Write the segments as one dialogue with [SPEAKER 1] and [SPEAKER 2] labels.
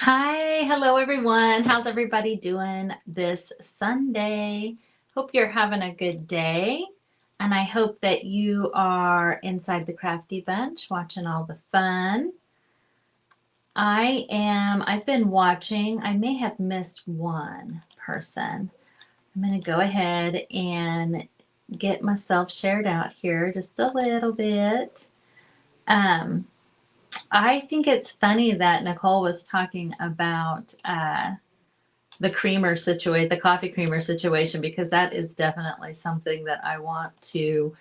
[SPEAKER 1] Hi, hello everyone. How's everybody doing this Sunday? Hope you're having a good day. And I hope that you are inside the Crafty Bunch watching all the fun. I've been watching, I may have missed one person. I'm going to go ahead and get myself shared out here just a little bit. Um, I think it's funny that Nicole was talking about the creamer situation, the coffee creamer situation, because that is definitely something that I want to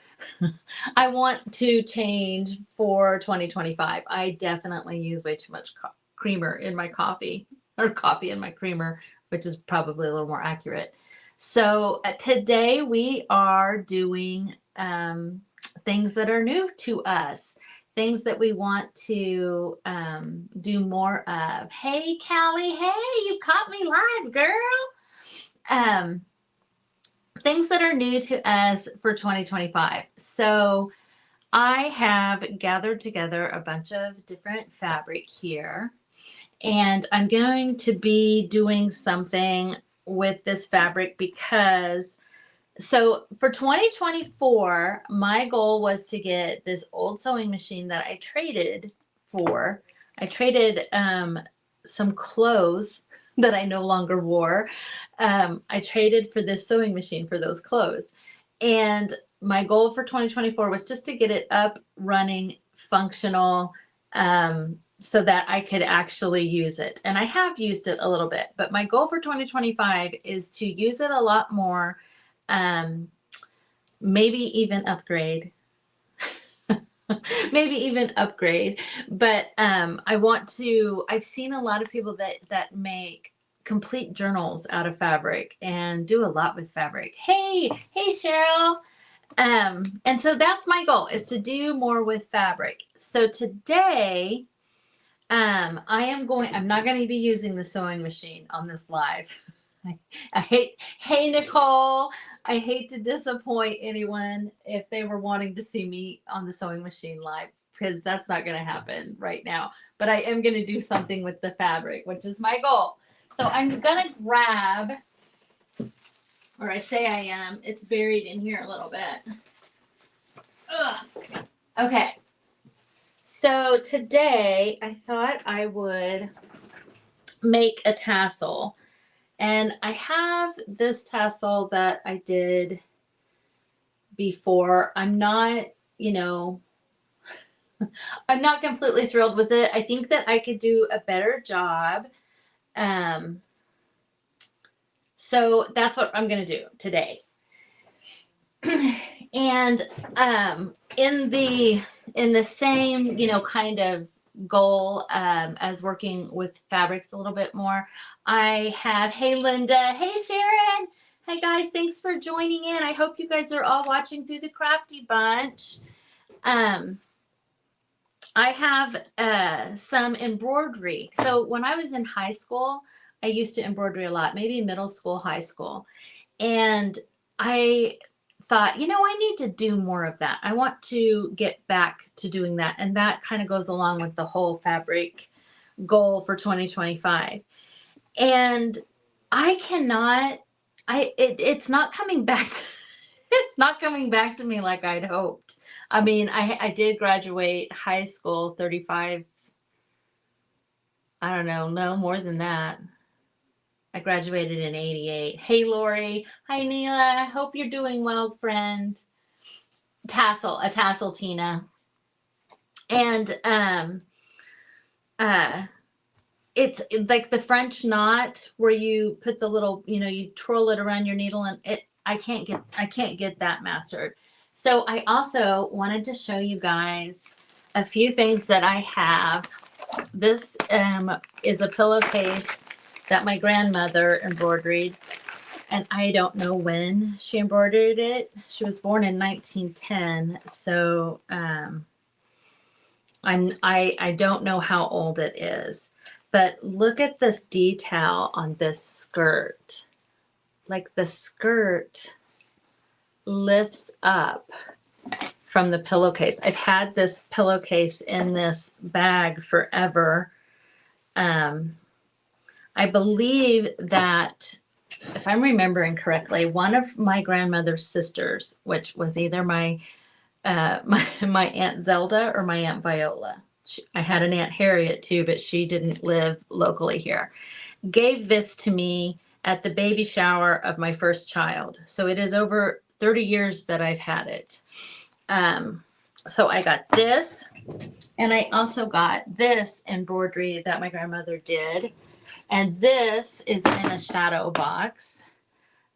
[SPEAKER 1] I want to change for 2025. I definitely use way too much creamer in my coffee, or coffee in my creamer, which is probably a little more accurate. So today we are doing things that are new to us, things that we want to do more of. Hey, Callie. Hey, you caught me live, girl. Um, Things that are new to us for 2025. So I have gathered together a bunch of different fabric here, and I'm going to be doing something with this fabric because so for 2024, my goal was to get this old sewing machine that I traded for. I traded some clothes that I no longer wore. I traded for this sewing machine for those clothes. And my goal for 2024 was just to get it up, running, functional, so that I could actually use it. And I have used it a little bit, but my goal for 2025 is to use it a lot more, um, maybe even upgrade. Maybe even upgrade. But I've seen a lot of people that make complete journals out of fabric and do a lot with fabric. Hey, Cheryl. And so that's my goal, is to do more with fabric. So today, I'm not going to be using the sewing machine on this live. Hey, Nicole, I hate to disappoint anyone if they were wanting to see me on the sewing machine live, because that's not going to happen right now. But I am going to do something with the fabric, which is my goal. So I'm going to grab, or I say I am, it's buried in here a little bit. Ugh. Okay. So today I thought I would make a tassel. And I have this tassel that I did before. I'm not, I'm not completely thrilled with it. I think that I could do a better job. So that's what I'm going to do today. And in the same, kind of goal, as working with fabrics a little bit more, I have, hey, Linda, hey, Sharon, hey, guys, thanks for joining in. I hope you guys are all watching through the Crafty Bunch. I have some embroidery. So when I was in high school, I used to embroidery a lot, maybe middle school, high school. And I thought, I need to do more of that. I want to get back to doing that. And that kind of goes along with the whole fabric goal for 2025. And I cannot, it's not coming back. It's not coming back to me like I'd hoped. I mean, I did graduate high school 35, I don't know, no more than that. I graduated in 88. Hey, Lori. Hi, Neela. Hope you're doing well, friend. A tassel, Tina. And it's like the French knot where you put the little, you twirl it around your needle, and I can't get that mastered. So I also wanted to show you guys a few things that I have. This is a pillowcase that my grandmother embroidered, and I don't know when she embroidered it. She was born in 1910, so I don't know how old it is. But look at this detail on this skirt. Like, the skirt lifts up from the pillowcase. I've had this pillowcase in this bag forever. I believe that, if I'm remembering correctly, one of my grandmother's sisters, which was either my Aunt Zelda or my Aunt Viola. I had an Aunt Harriet too, but she didn't live locally here. Gave this to me at the baby shower of my first child. So it is over 30 years that I've had it. So I got this, and I also got this embroidery that my grandmother did. And this is in a shadow box.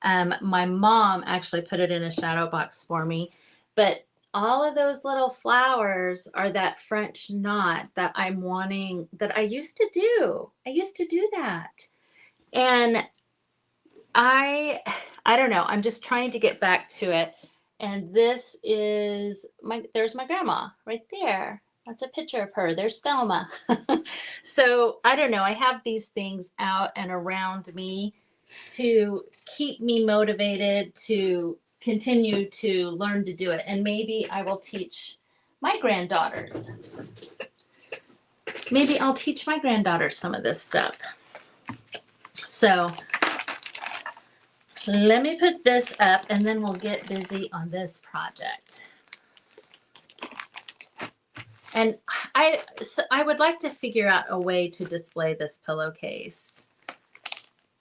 [SPEAKER 1] My mom actually put it in a shadow box for me, but all of those little flowers are that French knot that I'm wanting, that I used to do. I used to do that. And I don't know, I'm just trying to get back to it. And this is there's my grandma right there. That's a picture of her. There's Thelma. So I don't know. I have these things out and around me to keep me motivated to continue to learn to do it. And maybe I will teach my granddaughters. Maybe I'll teach my granddaughters some of this stuff. So let me put this up and then we'll get busy on this project. And I would like to figure out a way to display this pillowcase.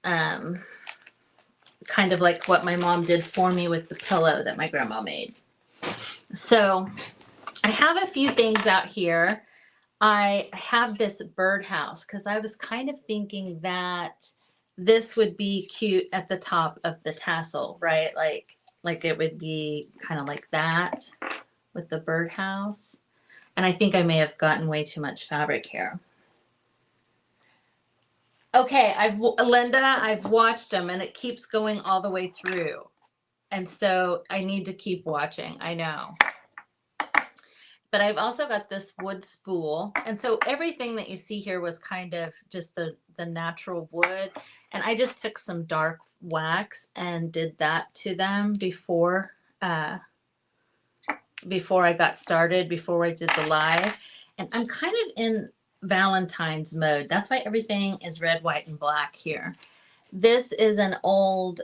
[SPEAKER 1] Kind of like what my mom did for me with the pillow that my grandma made. So I have a few things out here. I have this birdhouse because I was kind of thinking that this would be cute at the top of the tassel, right? Like it would be kind of like that with the birdhouse. And I think I may have gotten way too much fabric here. Okay, Linda, I've watched them and it keeps going all the way through. And so I need to keep watching, I know. But I've also got this wood spool. And so everything that you see here was kind of just the natural wood. And I just took some dark wax and did that to them before I got started, before I did the live. And I'm kind of in Valentine's mode. That's why everything is red, white, and black here. This is an old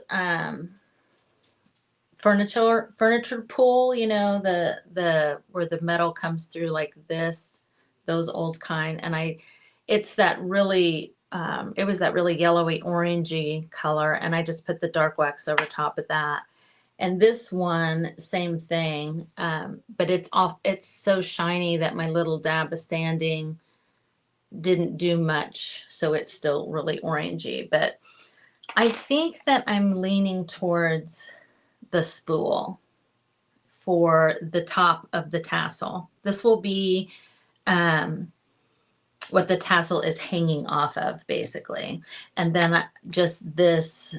[SPEAKER 1] furniture pool, you know, the where the metal comes through like this, those old kind. And it's that really it was that really yellowy orangey color, and I just put the dark wax over top of that. And this one, same thing, but it's so shiny that my little dab of sanding didn't do much, so it's still really orangey. But I think that I'm leaning towards the spool for the top of the tassel. This will be what the tassel is hanging off of, basically. And then just this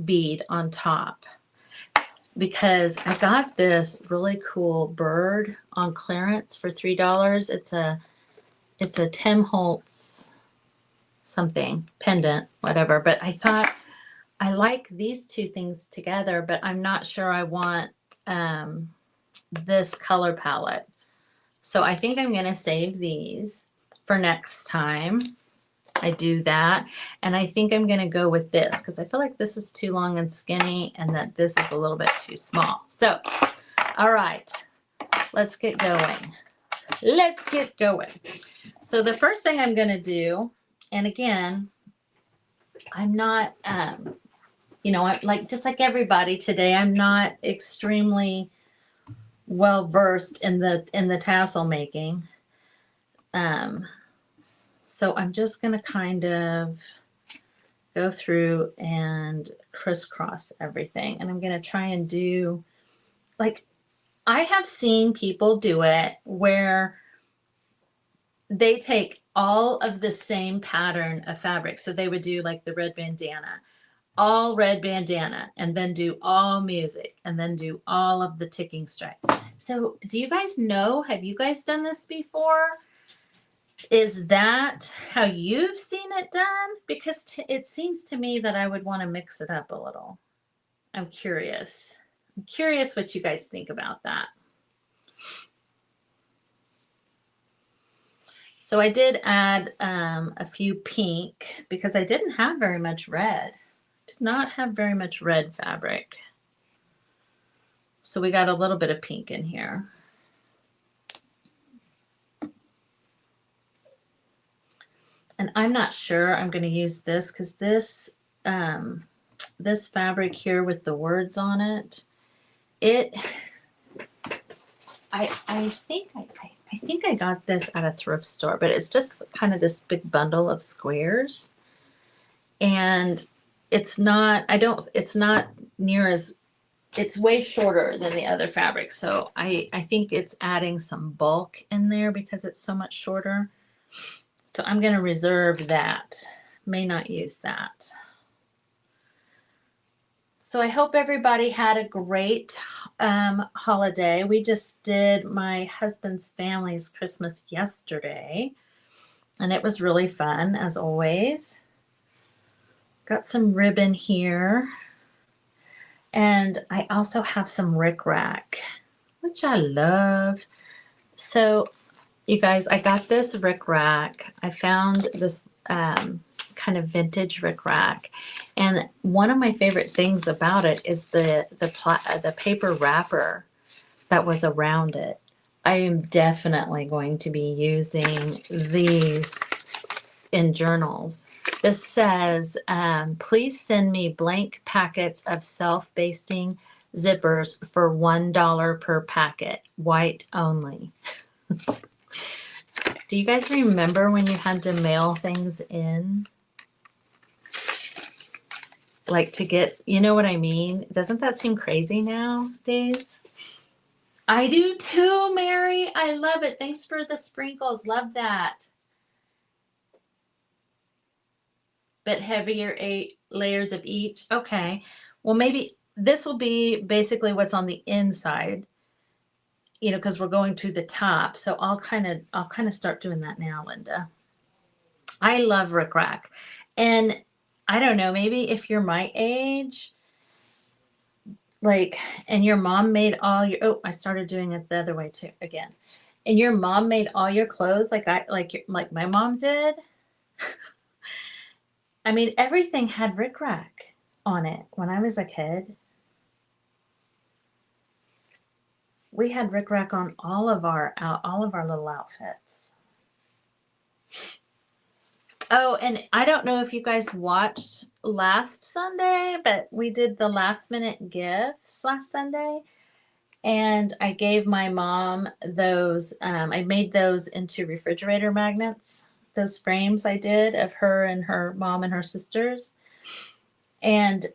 [SPEAKER 1] bead on top, because I got this really cool bird on clearance for $3. It's a Tim Holtz something pendant, whatever. But I thought I like these two things together, but I'm not sure I want this color palette. So I think I'm going to save these for next time I do that. And I think I'm going to go with this because I feel like this is too long and skinny and that this is a little bit too small. So, all right, let's get going. Let's get going. So the first thing I'm going to do, and again, I'm not, you know, I'm like, just like everybody today, I'm not extremely well versed in the tassel making. So I'm just going to kind of go through and crisscross everything. And I'm going to try and do, like, I have seen people do it where they take all of the same pattern of fabric. So they would do like the red bandana, all red bandana, and then do all music, and then do all of the ticking stripe. So do you guys know, have you guys done this before? Is that how you've seen it done? Because it seems to me that I would want to mix it up a little. I'm curious. I'm curious what you guys think about that. So I did add a few pink because I didn't have very much red. Did not have very much red fabric. So we got a little bit of pink in here. And I'm not sure I'm going to use this because this fabric here with the words on it, I think I got this at a thrift store, but it's just kind of this big bundle of squares. And it's not near as, it's way shorter than the other fabric. So I think it's adding some bulk in there because it's so much shorter. So I'm going to reserve that. May not use that. So I hope everybody had a great holiday. We just did my husband's family's Christmas yesterday, and it was really fun as always. Got some ribbon here, and I also have some rickrack, which I love. So you guys, I got this rickrack. I found this kind of vintage rickrack, and one of my favorite things about it is the paper wrapper that was around it. I am definitely going to be using these in journals. This says, please send me blank packets of self-basting zippers for $1 per packet, white only. Do you guys remember when you had to mail things in? Like to get, you know what I mean? Doesn't that seem crazy nowadays? I do too, Mary. I love it. Thanks for the sprinkles. Love that. But heavier 8 layers of each. Okay. Well, maybe this will be basically what's on the inside, you know, because we're going to the top. So I'll kind of start doing that now, Linda. I love rickrack. And I don't know, maybe if you're my age, like, and your mom made all your, oh, I started doing it the other way too again. And your mom made all your clothes like like my mom did. I mean, everything had rickrack on it when I was a kid. We had rickrack on all of our little outfits. Oh, and I don't know if you guys watched last Sunday, but we did the last minute gifts last Sunday. And I gave my mom those, I made those into refrigerator magnets, those frames I did of her and her mom and her sisters. And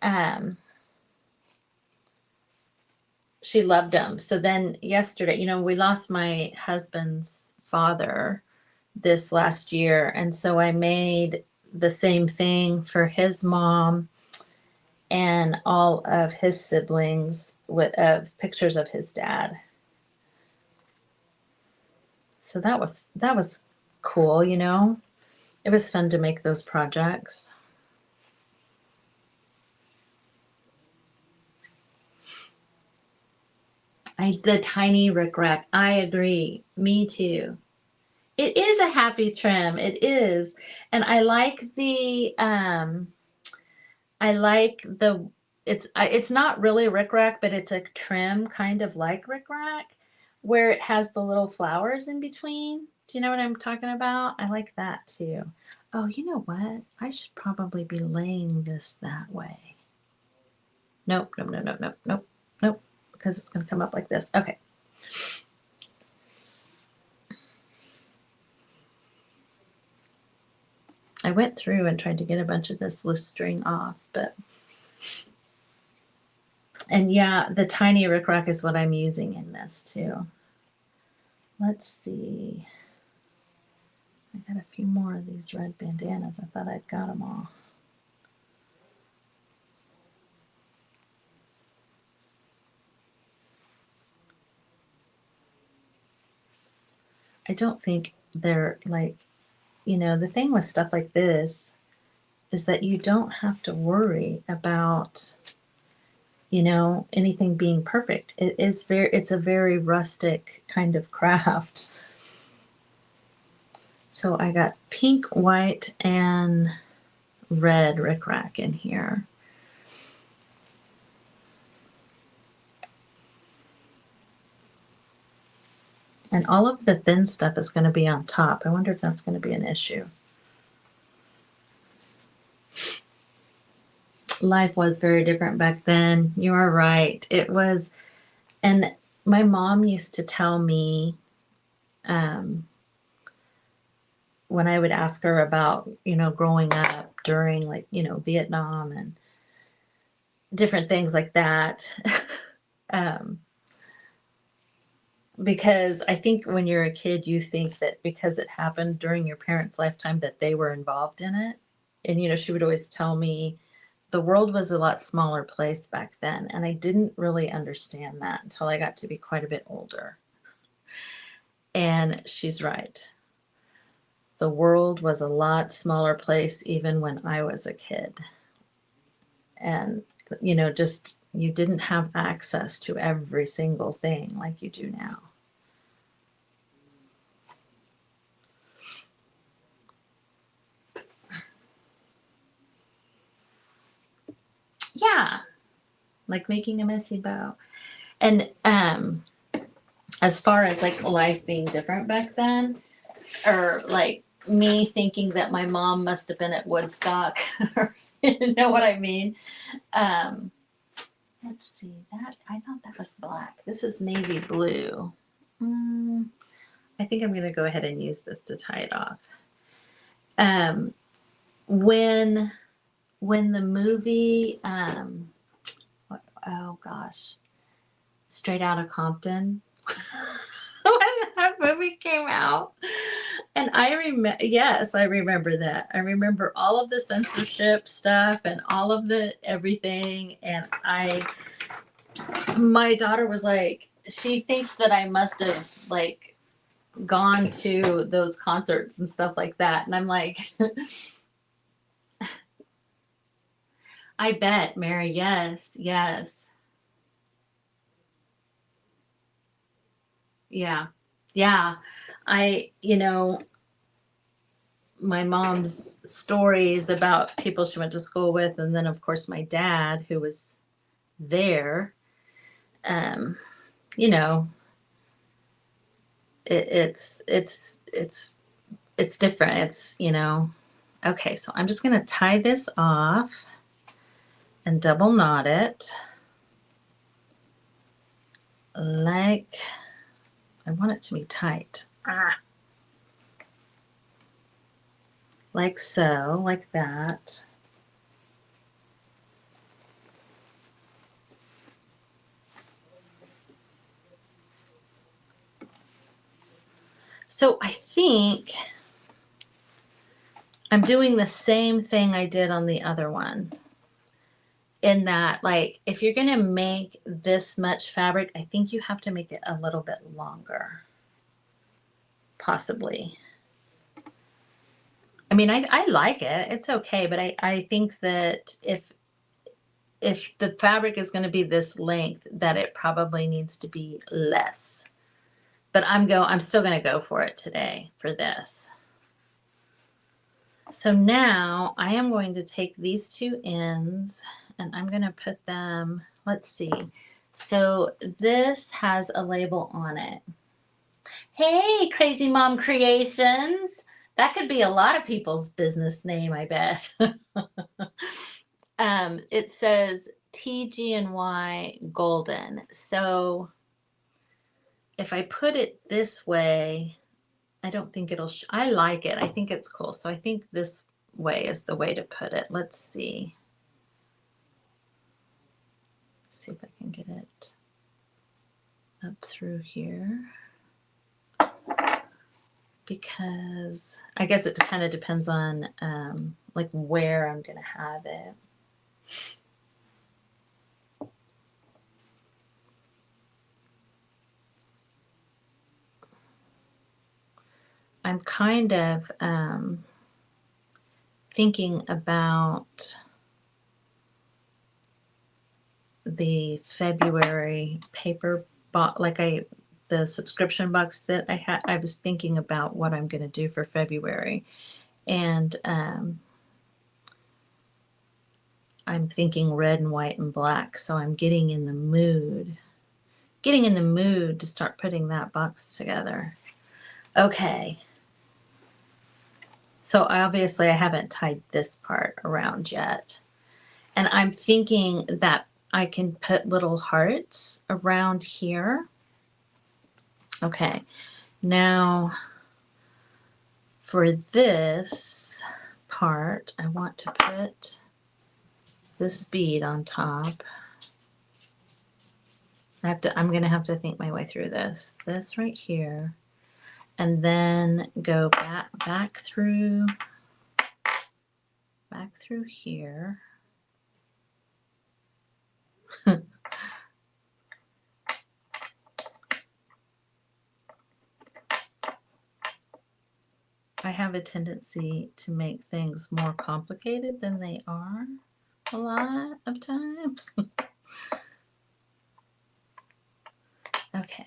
[SPEAKER 1] she loved them. So then yesterday, you know, we lost my husband's father this last year. And so I made the same thing for his mom and all of his siblings with pictures of his dad. So that was cool, you know. It was fun to make those projects. The tiny rickrack. I agree. Me too. It is a happy trim. It is. And I like the it's not really rickrack, but it's a trim kind of like rickrack where it has the little flowers in between. Do you know what I'm talking about? I like that too. Oh, you know what? I should probably be laying this that way. Nope, nope, nope, nope, nope, nope, nope, because it's going to come up like this. Okay. I went through and tried to get a bunch of this loose string off, but, and yeah, the tiny rickrack is what I'm using in this too. Let's see. I got a few more of these red bandanas. I thought I'd got them all. I don't think they're like, you know, the thing with stuff like this is that you don't have to worry about, you know, anything being perfect. It's a very rustic kind of craft. So So I got pink, white, and red rickrack in here. And all of the thin stuff is going to be on top. I wonder if that's going to be an issue. Life was very different back then. You are right. It was, and my mom used to tell me, when I would ask her about, growing up during like, Vietnam and different things like that. um, because I think when you're a kid, you think that because it happened during your parents' lifetime that they were involved in it. And, she would always tell me the world was a lot smaller place back then. And I didn't really understand that until I got to be quite a bit older. And she's right. The world was a lot smaller place even when I was a kid. And, just you didn't have access to every single thing like you do now. Yeah, like making a messy bow. And as far as like life being different back then, or like me thinking that my mom must have been at Woodstock, or you know what I mean? Let's see, that I thought that was black. This is navy blue. I think I'm gonna go ahead and use this to tie it off. When the movie, oh gosh, Straight Outta Compton, when that movie came out, and I remember, yes, I remember that. I remember all of the censorship stuff and all of the everything, and my daughter was like, she thinks that I must have like gone to those concerts and stuff like that, and I'm like, I bet, Mary, yes, yes. Yeah. Yeah. I, my mom's stories about people she went to school with, and then of course my dad who was there, um, you know, it's different. It's, okay, so I'm just gonna tie this off and double knot it like I want it to be tight. Like so, like that. So I think I'm doing the same thing I did on the other one. In that, like, if you're going to make this much fabric, I think you have to make it a little bit longer. Possibly. I mean, I like it. It's okay. But I think that if the fabric is going to be this length, that it probably needs to be less. But I'm still going to go for it today for this. So now I am going to take these two ends and I'm going to put them, let's see. So this has a label on it. Hey, Crazy Mom Creations. That could be a lot of people's business name, I bet. It says TG&Y Golden. So if I put it this way, I don't think it'll, I like it. I think it's cool. So I think this way is the way to put it. Let's see. See if I can get it up through here. Because I guess it kind of depends on like where I'm going to have it. I'm kind of thinking about the February paper, like I the subscription box that I had. I was thinking about what I'm going to do for February, and I'm thinking red and white and black. So I'm getting in the mood to start putting that box together. Okay. So obviously I haven't tied this part around yet. And I'm thinking that I can put little hearts around here. Okay. Now for this part, I want to put this bead on top. I'm going to have to think my way through this. This right here. And then go back through here. I have a tendency to make things more complicated than they are a lot of times. Okay.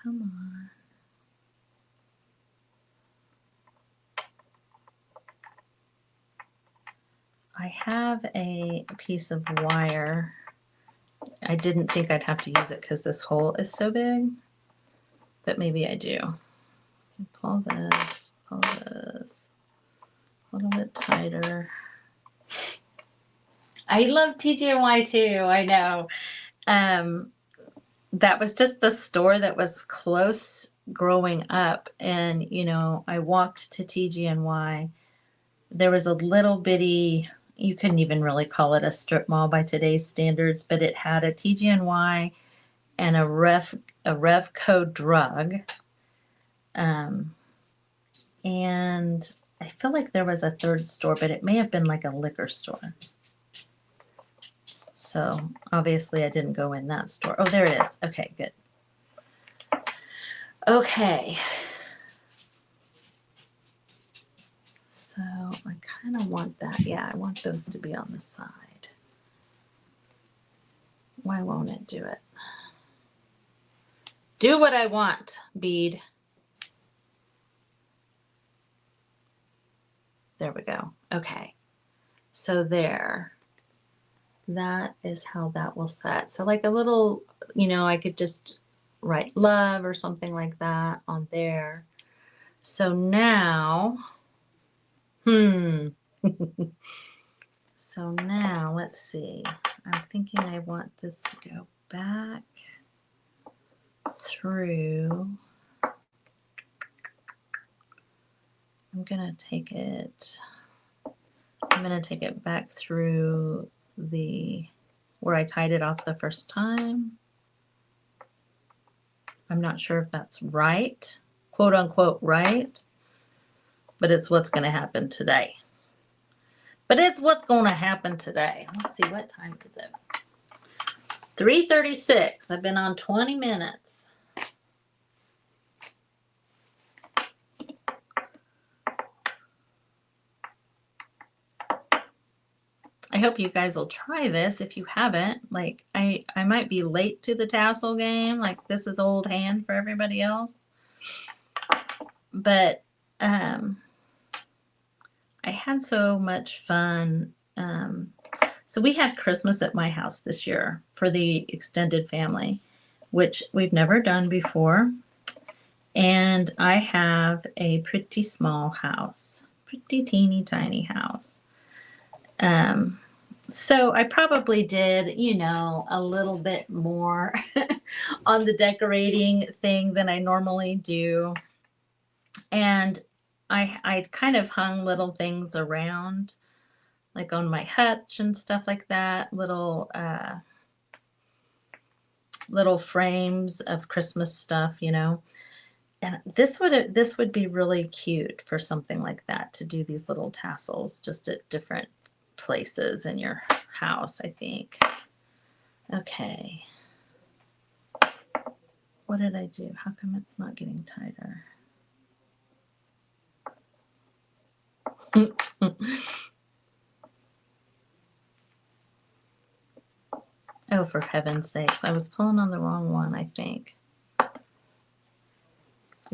[SPEAKER 1] Come on. I have a piece of wire. I didn't think I'd have to use it because this hole is so big, but maybe I do. Pull this a little bit tighter. I love TGNY too, I know. That was just the store that was close growing up, and you know, I walked to TGNY. There was a little bitty, you couldn't even really call it a strip mall by today's standards, but it had a TGNY and a Revco drug. And I feel like there was a third store, but it may have been like a liquor store. So obviously I didn't go in that store. Oh, there it is. Okay, good. Okay. So I kind of want that. Yeah, I want those to be on the side. Why won't it do it? Do what I want, bead. There we go. Okay. So there. That is how that will set. So like a little, you know, I could just write love or something like that on there. So now, so now let's see. I'm thinking I want this to go back through. I'm going to take it back through where I tied it off the first time. I'm not sure if that's right, quote unquote right, but it's what's going to happen today. Let's see, what time is it? 3:36. I've been on 20 minutes. I hope you guys will try this if you haven't. Like I might be late to the tassel game. Like this is old hand for everybody else. But I had so much fun. So we had Christmas at my house this year for the extended family, which we've never done before. And I have a pretty small house, pretty teeny tiny house. So I probably did, you know, a little bit more on the decorating thing than I normally do. And I kind of hung little things around, like on my hutch and stuff like that, little frames of Christmas stuff, you know. And this would be really cute for something like that, to do these little tassels just at different places in your house, I think. Okay. What did I do? How come it's not getting tighter? Oh, for heaven's sakes. I was pulling on the wrong one, I think. I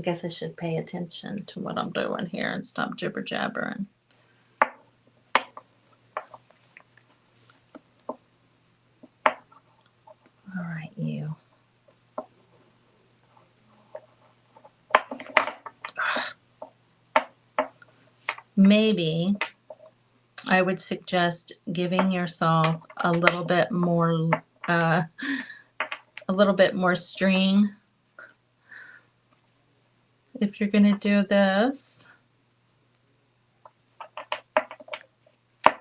[SPEAKER 1] guess I should pay attention to what I'm doing here and stop jibber jabbering. All right, you. Maybe I would suggest giving yourself a little bit more string if you're gonna do this.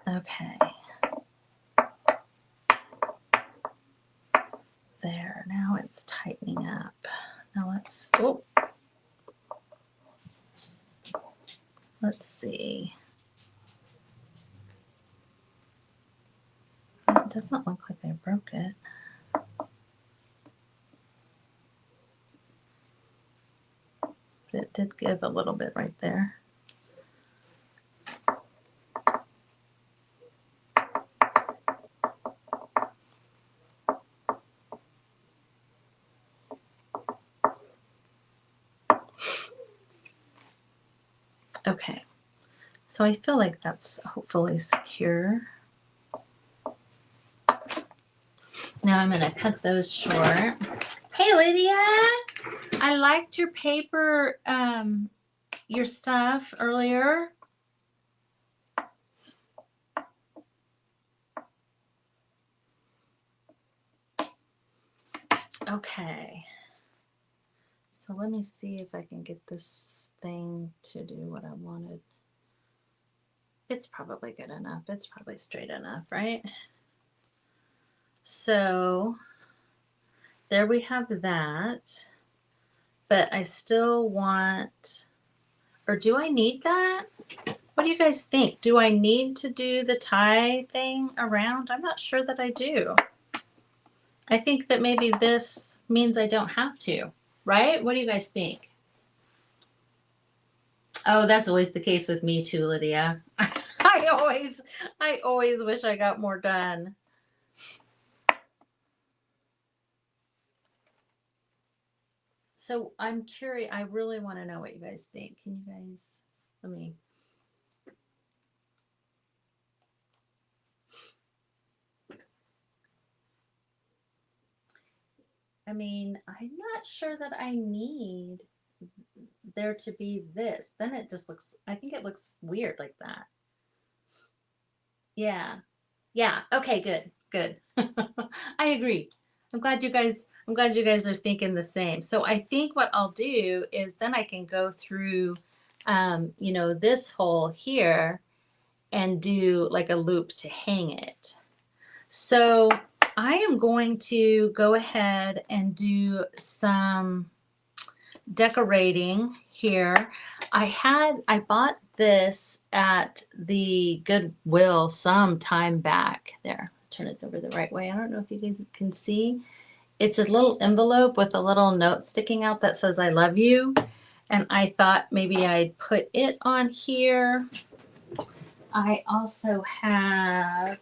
[SPEAKER 1] Okay. There, now it's tightening up. Now let's see. It doesn't look like I broke it. But it did give a little bit right there. Okay, so I feel like that's hopefully secure. Now I'm going to cut those short. Hey, Lydia, I liked your paper, your stuff earlier. Okay, so let me see if I can get this thing to do what I wanted. It's probably good enough. It's probably straight enough, right? So there we have that, but I still want, or do I need that? What do you guys think? Do I need to do the tie thing around? I'm not sure that I do. I think that maybe this means I don't have to, right? What do you guys think? Oh, that's always the case with me too, Lydia. I always wish I got more done. So I'm curious, I really want to know what you guys think. Can you guys, let me. I mean, I'm not sure that I need there to be this. Then it just looks, I think it looks weird like that. Yeah. Yeah. Okay, good. Good. I agree. I'm glad you guys are thinking the same. So I think what I'll do is then I can go through this hole here and do like a loop to hang it. So I am going to go ahead and do some decorating here. I bought this at the Goodwill some time back. There, turn it over the right way. I don't know if you guys can see. It's a little envelope with a little note sticking out that says I love you. And I thought maybe I'd put it on here. I also have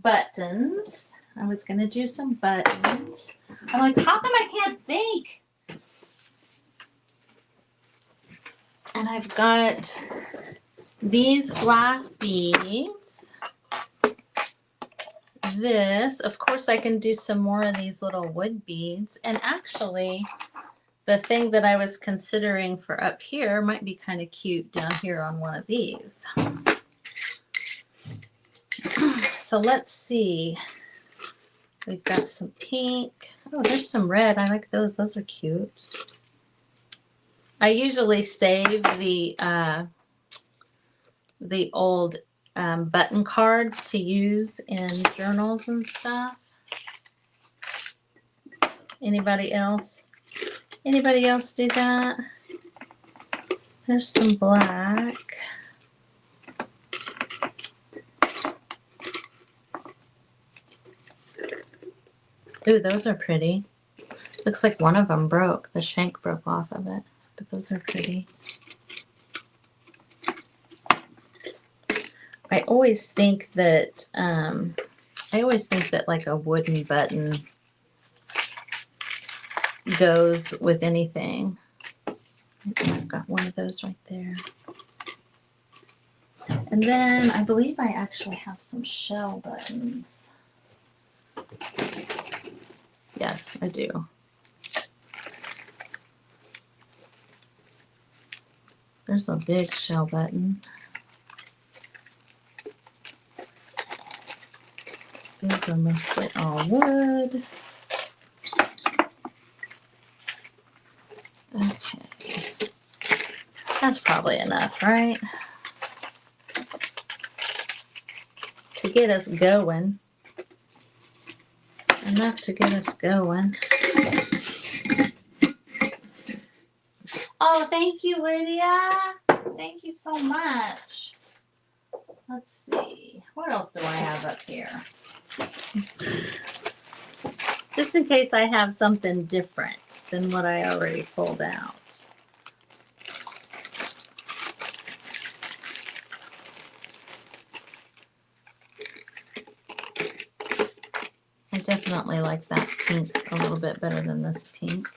[SPEAKER 1] buttons. I was going to do some buttons. I'm like, how come I can't think? And I've got these glass beads. This, of course, I can do some more of these little wood beads. And actually, the thing that I was considering for up here might be kind of cute down here on one of these. So let's see. We've got some pink. Oh, there's some red. I like those. Those are cute. I usually save the old button cards to use in journals and stuff. Anybody else? Anybody else do that? There's some black. Ooh, those are pretty. Looks like one of them broke. The shank broke off of it, but those are pretty. I always think that I always think that like a wooden button goes with anything. I've got one of those right there. And then I believe I actually have some shell buttons. Yes, I do. There's a big shell button. These are mostly all wood. Okay. That's probably enough, right? To get us going. Enough to get us going. Oh, thank you, Lydia. Thank you so much. Let's see. What else do I have up here? Just in case I have something different than what I already pulled out. I definitely like that pink a little bit better than this pink.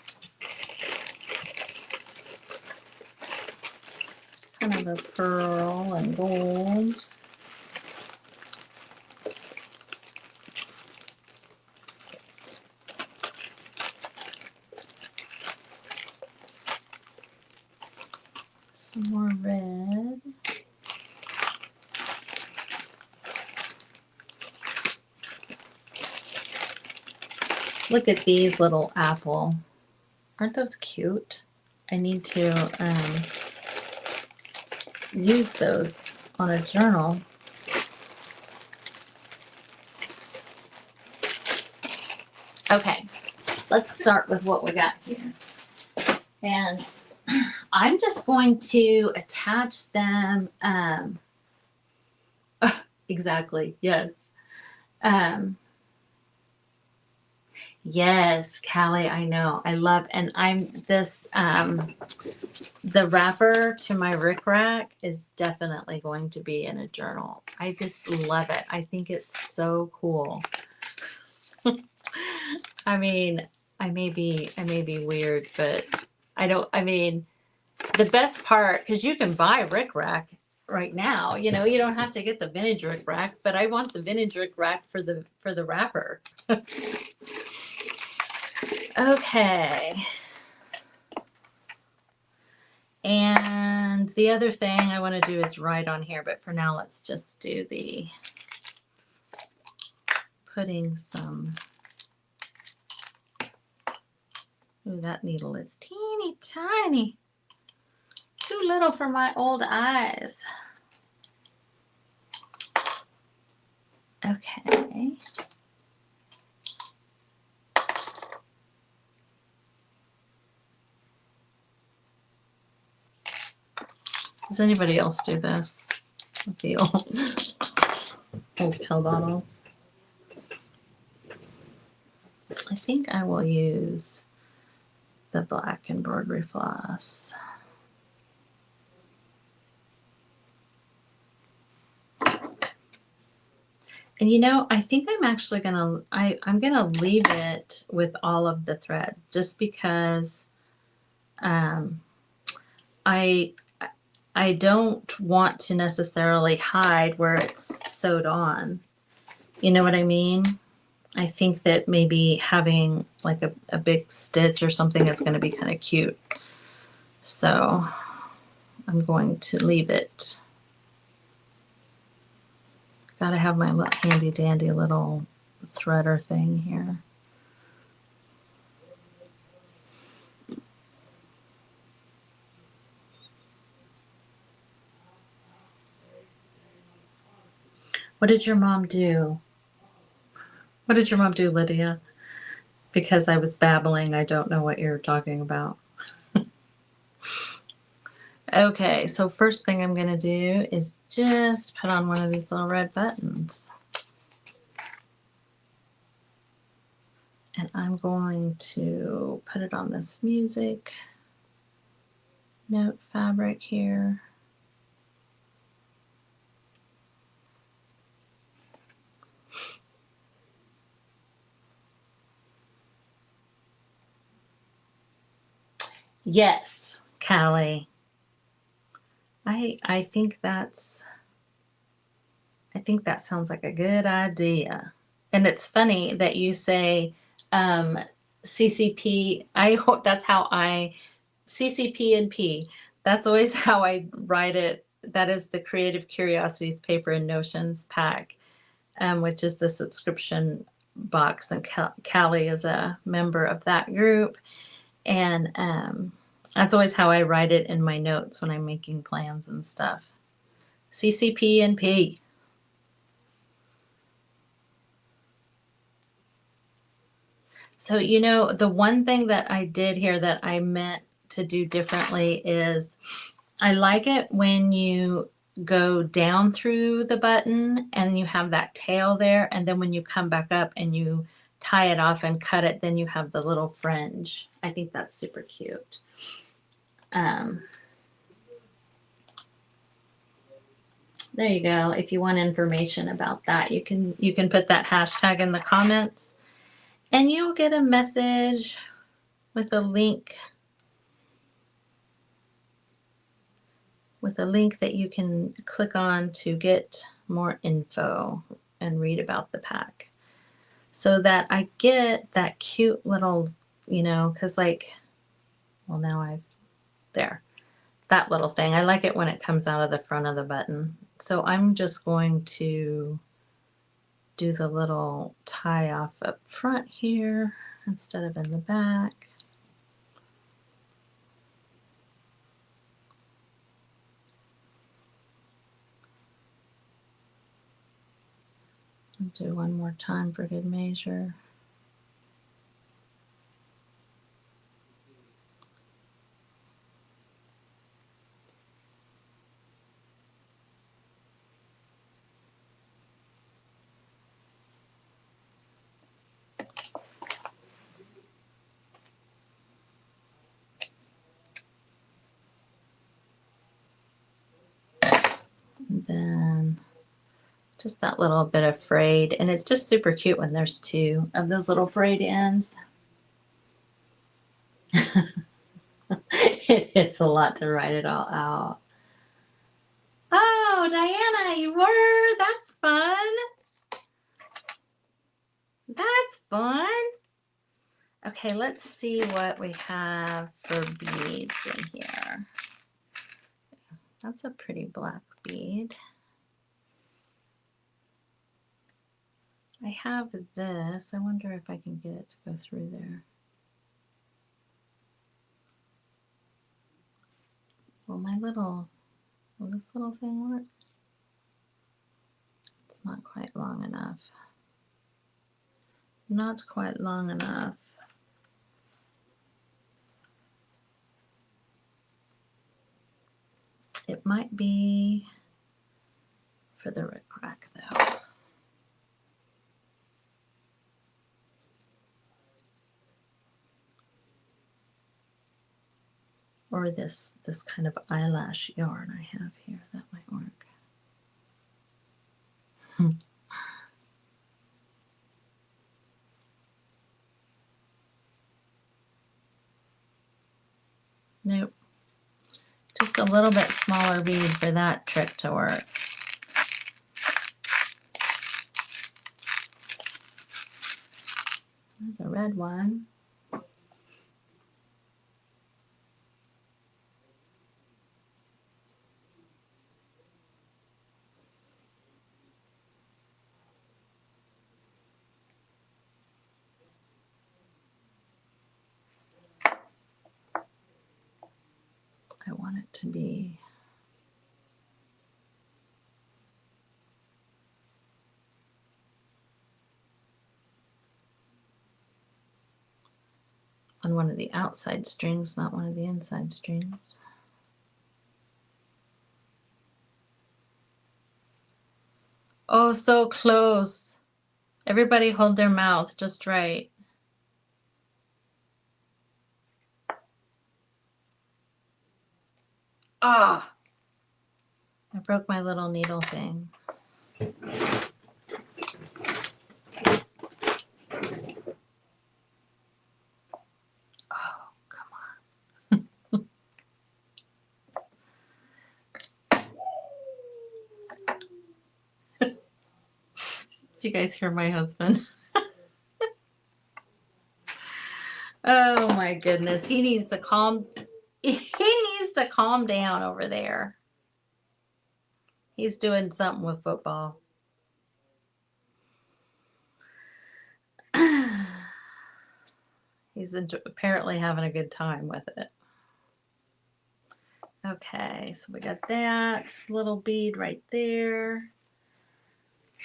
[SPEAKER 1] It's kind of a pearl and gold. Some more red. Look at these little apple. Aren't those cute? I need to use those on a journal. Okay, let's start with what we got here. And I'm just going to attach them. Exactly, yes. Yes, Callie, I know. I love, and I'm this, the wrapper to my rickrack is definitely going to be in a journal. I just love it. I think it's so cool. I mean, I may be weird, but the best part, because you can buy rickrack right now, you don't have to get the vintage rickrack, but I want the vintage rickrack for the wrapper. Okay. And the other thing I want to do is write on here, but for now, let's just do the putting some. Ooh, that needle is teeny tiny. Too little for my old eyes. Okay. Does anybody else do this with the old pill bottles? I think I will use the black embroidery floss. And I think I'm actually I'm gonna leave it with all of the thread just because I don't want to necessarily hide where it's sewed on. You know what I mean? I think that maybe having like a big stitch or something is going to be kind of cute. So I'm going to leave it. Got to have my handy dandy little threader thing here. What did your mom do? What did your mom do, Lydia? Because I was babbling, I don't know what you're talking about. Okay, so first thing I'm going to do is just put on one of these little red buttons. And I'm going to put it on this music note fabric here. Yes, Callie. I think that sounds like a good idea. And it's funny that you say um, CCP. I hope that's how I CCP and P. That's always how I write it. That is the Creative Curiosities Paper and Notions pack, which is the subscription box. And Callie is a member of that group. And that's always how I write it in my notes when I'm making plans and stuff. CCP and P. So, the one thing that I did here that I meant to do differently is I like it when you go down through the button and you have that tail there. And then when you come back up and you tie it off and cut it, then you have the little fringe. I think that's super cute. There you go. If you want information about that, you can put that hashtag in the comments and you'll get a message with a link that you can click on to get more info and read about the pack. So that I get that cute little, because now that little thing. I like it when it comes out of the front of the button. So I'm just going to do the little tie off up front here instead of in the back. I'll do one more time for good measure. And then just that little bit of frayed, and it's just super cute when there's two of those little frayed ends. It is a lot to write it all out. Oh, Diana, you were? That's fun. That's fun. Okay, let's see what we have for beads in here. That's a pretty black bead. I have this. I wonder if I can get it to go through there. Will this little thing work? It's not quite long enough. Not quite long enough. It might be for the rickrack though. Or this kind of eyelash yarn I have here. That might work. Nope. Just a little bit smaller bead for that trick to work. There's a red one. I want it to be on one of the outside strings, not one of the inside strings. Oh, so close. Everybody hold their mouth just right. Ah! I broke my little needle thing. Oh, come on. Did you guys hear my husband? Oh my goodness. He needs to calm down over there. He's doing something with football. He's apparently having a good time with it. Okay, so we got that little bead right there.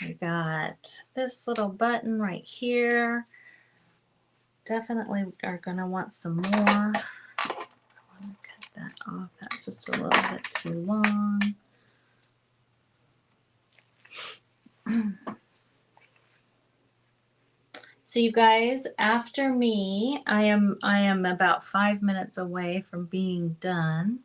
[SPEAKER 1] We got this little button right here. Definitely are going to want some more. I want to cut that off. That's just a little bit too long. So you guys, after me, I am about 5 minutes away from being done.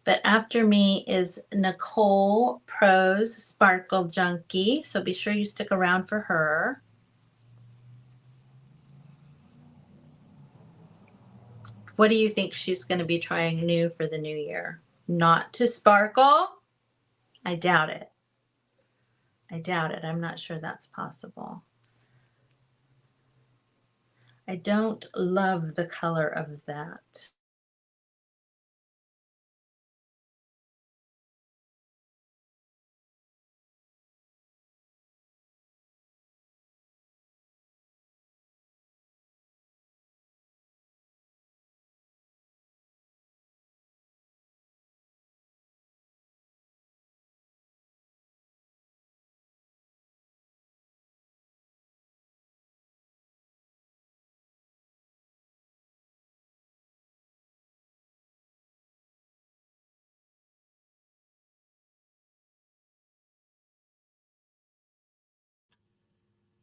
[SPEAKER 1] But after me is Nicole Pro's Sparkle Junkie. So be sure you stick around for her. What do you think she's going to be trying new for the new year? Not to sparkle? I doubt it. I doubt it. I'm not sure that's possible. I don't love the color of that.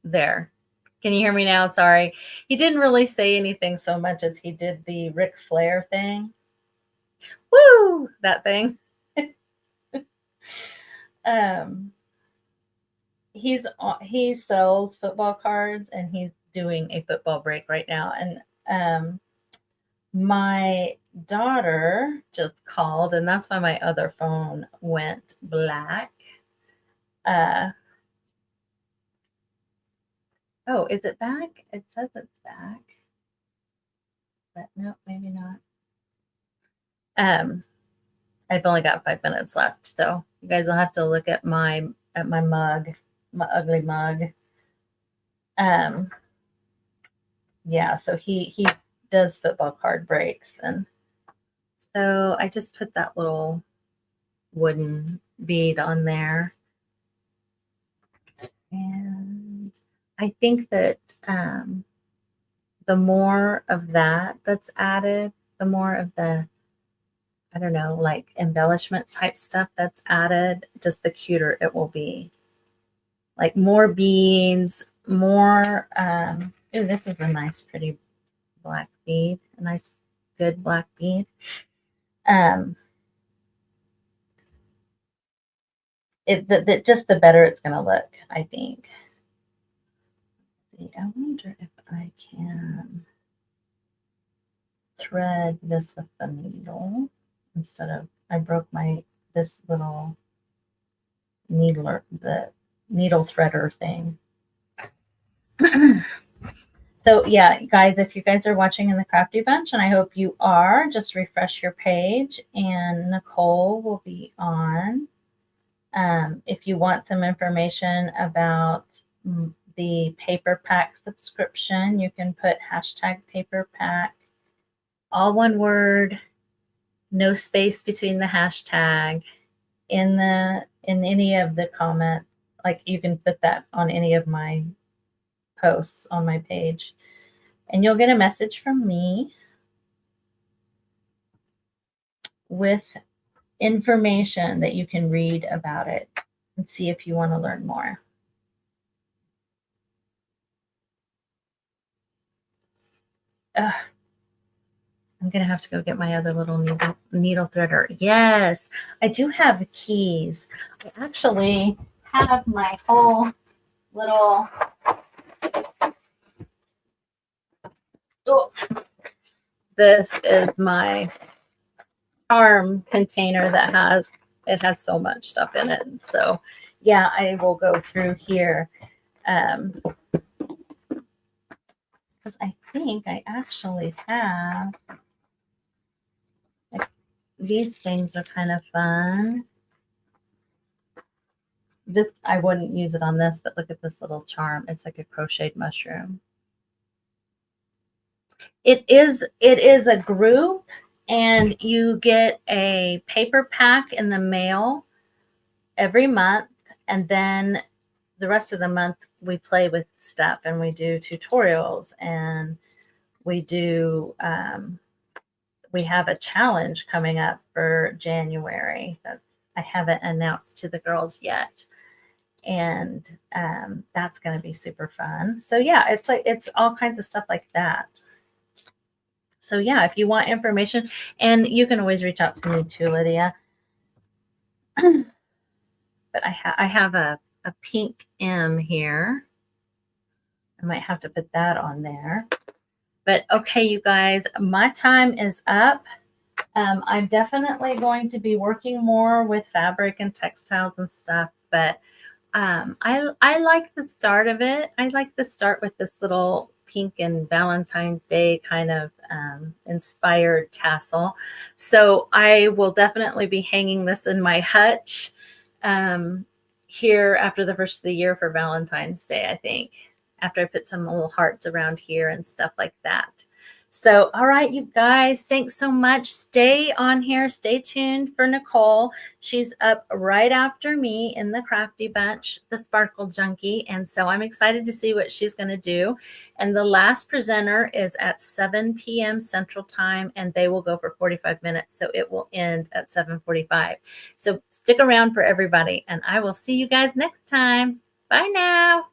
[SPEAKER 1] There. Can you hear me now? Sorry. He didn't really say anything so much as he did the Ric Flair thing. Woo! That thing. He sells football cards and he's doing a football break right now. And my daughter just called, and that's why my other phone went black. Oh, is it back? It says it's back. But no, maybe not. I've only got 5 minutes left, so you guys will have to look at my mug, my ugly mug. Yeah, so he does football card breaks, and so I just put that little wooden bead on there. And I think that the more of that that's added, the more of the, I don't know, like embellishment type stuff that's added, just the cuter it will be. Like more beads, more, ooh, this is a nice pretty black bead, a nice good black bead. Just the better it's going to look, I think. Let's see, I wonder if I can thread this with the needle instead of, I broke this little the needle threader thing. So yeah, guys, if you guys are watching in the Crafty Bunch, and I hope you are, just refresh your page and Nicole will be on. If you want some information about the paper pack subscription, you can put #paper pack, all one word, no space between the hashtag, in any of the comments. Like you can put that on any of my posts on my page, and you'll get a message from me with information that you can read about it and see if you want to learn more. Ugh. I'm going to have to go get my other little needle threader. Yes, I do have keys. I actually have my whole little, oh, this is my charm container that has so much stuff in it. So yeah, I will go through here. Because I think I actually have, like, these things are kind of fun. This, I wouldn't use it on this, but look at this little charm. It's like a crocheted mushroom. It is a group, and you get a paper pack in the mail every month, and then the rest of the month we play with stuff and we do tutorials, and we do we have a challenge coming up for January. I haven't announced to the girls yet, and that's going to be super fun. So yeah, it's all kinds of stuff like that. So yeah, if you want information, and you can always reach out to me too, Lydia. But I have a pink M here. I might have to put that on there. But okay, you guys, my time is up. I'm definitely going to be working more with fabric and textiles and stuff, but I like the start of it. I like the start with this little pink and Valentine's Day kind of inspired tassel. So I will definitely be hanging this in my hutch here after the first of the year for Valentine's Day, I think, after I put some little hearts around here and stuff like that. So, all right, you guys, thanks so much. Stay on here. Stay tuned for Nicole. She's up right after me in the Crafty bunch, the Sparkle Junkie. And so I'm excited to see what she's going to do. And the last presenter is at 7 p.m. Central Time, and they will go for 45 minutes. So it will end at 7:45. So stick around for everybody, and I will see you guys next time. Bye now.